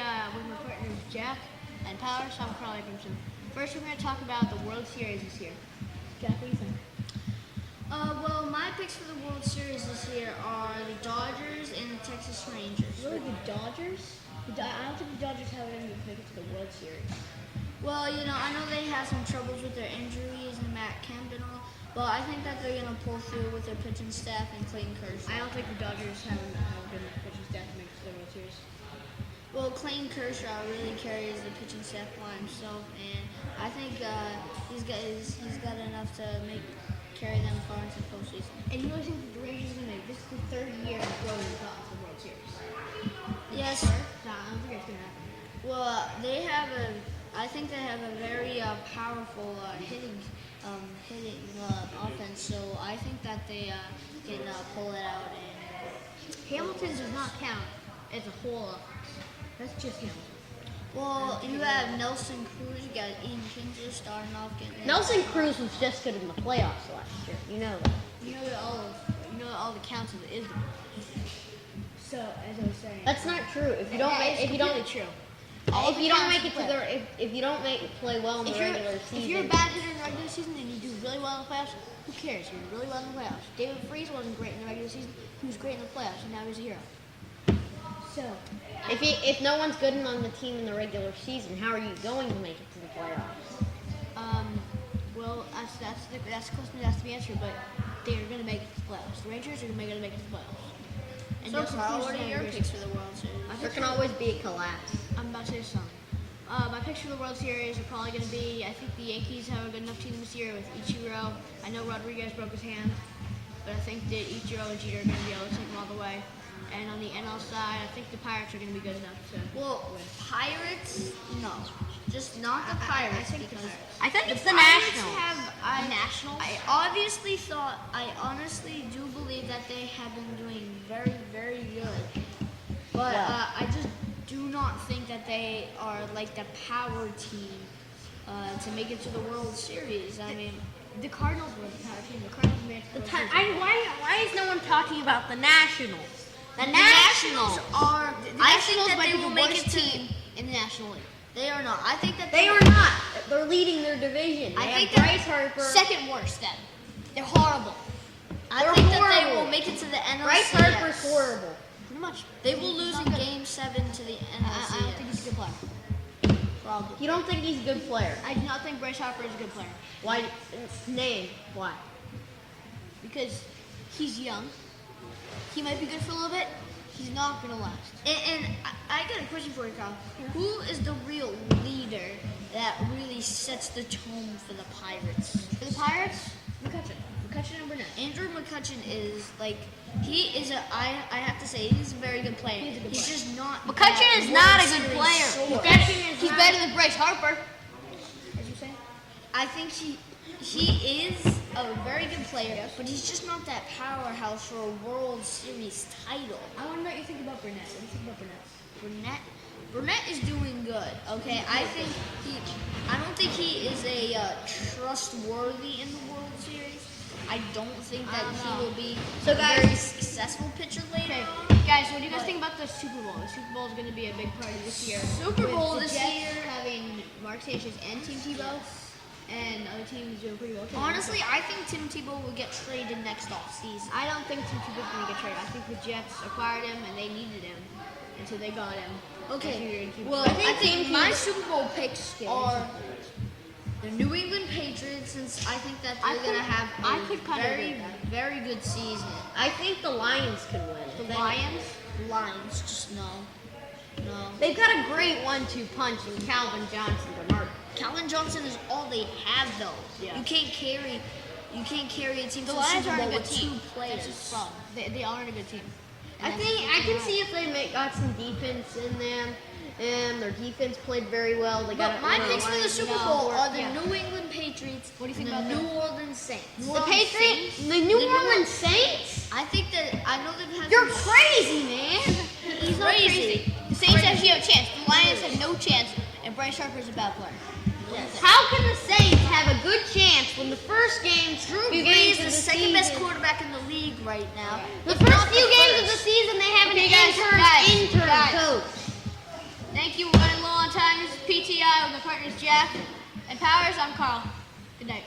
with my partners Jack and Power, so I'm Carly Brimson. First, we're going to talk about the World Series this year. Jack, what do you think? Well, my picks for the World Series this year are the Dodgers and the Texas Rangers. Really, the Dodgers? I don't think the Dodgers have any to make it to the World Series. Well, I know they had some troubles with their injuries and Matt Kemp and all, but I think that they're going to pull through with their pitching staff and Clayton Kershaw. I don't think the Dodgers have a good enough pitching staff to make it to the World Series. Well, Clayton Kershaw really carries the pitching staff by himself, and I think he's got enough to carry them far into the postseason. And you really think the Rangers are going to make this is the third year in a row they've gotten to the World Series? Yes. No, I don't think it's going to happen. Well, I think they have a very powerful hitting offense, so I think that they can pull it out. And Hamilton does not count as a whole offense. That's just Hamilton. Well, you have Nelson Cruz, you got Ian Kinsler starting off. Nelson Cruz was just good in the playoffs last year. You know that. You know that all the counts of it is the playoffs. So, as I was saying, That's not true. If you don't make play well in the regular season. If you're a bad hitter in the regular season and you do really well in the playoffs, who cares? You're really well in the playoffs. David Freese wasn't great in the regular season. He was great in the playoffs, and now he's a hero. So, if no one's good on the team in the regular season, how are you going to make it to the playoffs? Well, that's the question that has to be answered. But they are going to make it to the playoffs. The Rangers are going to make it to the playoffs. And So, Carl, what are your picks for the World Series? There can always be a collapse. I'm about to say something. My picks for the World Series are probably going to be, I think the Yankees have a good enough team this year with Ichiro. I know Rodriguez broke his hand, but I think that Ichiro and Jeter are going to be able to take him all the way. And on the NL side, I think the Pirates are going to be good enough to win. Pirates? No. Just not the Pirates. I think it's the Pirates Nationals. Nationals? I honestly do believe that they have been doing very, very good. But I just do not think that they are like the power team to make it to the World Series. I mean, The Cardinals were the power team. The Cardinals made it to the World Series. Why is no one talking about the Nationals? the Nationals are. I think that might they be will the make worst it to. team in the National League. They are not. I think that They are not. They're leading their division. I They think have that- Bryce Harper. Second worst, then. They're horrible. I They're think that they horrible. will make it to the NLCS. Bryce Harper's horrible. Pretty much. They will lose in Not good. Game 7 to the NLCS. I don't think he's a good player. Probably. You don't think he's a good player? I do not think Bryce Harper is a good player. Why? Name. Why? Because he's young. He might be good for a little bit. He's not going to last. And I got a question for you, Kyle. Who is the real leader that really sets the tone for the Pirates? For the Pirates, McCutchen and Burnett. Andrew McCutchen is like, he is I have to say, he's a very good player. He's a good player. just not. McCutchen that is not a World good Series player. source. He's better than Bryce Harper. As you say? I think he is a very good player, but he's just not that powerhouse for a World Series title. I want to know what you think about Burnett. What do you think about Burnett? Burnett is doing good. Okay, I don't think he is a trustworthy in the World Series. I don't think that he will be So, a guys- very successful pitcher later. Okay, guys, what do you guys think about the Super Bowl? The Super Bowl is going to be a big party this year. Super Bowl With the this Jets year. having Mark Sanchez and Tim Tebow, and other teams doing pretty well too. Honestly, I think Tim Tebow will get traded next offseason. I don't think Tim Tebow's going to get traded. I think the Jets acquired him and they needed him, and so they got him. Okay, I well, think I think Tim my Tebow- Super Bowl picks are the New England Patriots, since I think that they're going to have I could a kinda very, agree with that. very good season. I think the Lions could win. The Lions. Lions, just no. They've got a great 1-2 punch in Calvin Johnson, Bernard. Calvin Johnson is all they have, though. Yeah. You can't carry a team The to the Lions Super aren't a Bowl good with team. two players. That's just the problem. They aren't a good team. I can see if they got some defense in them, and their defense played very well. They got But my picks for the Super Bowl are the yeah. New England Patriots What do you think and the about New Orleans Saints. The Patriots, the New Orleans Saints. I think that I know they've had. You're crazy, man. He's not crazy. The Saints actually have a chance. The Lions have no chance, and Bryce Harper is a bad player. How can the Saints have a good chance when the first games, Drew few Brees games is of the the second best season, quarterback in the league right now. the If first not few the games of first. the season, they have an Okay, guys, intern guys. coach. Thank you. partners Jeff and Powers. I'm Carl. Good night.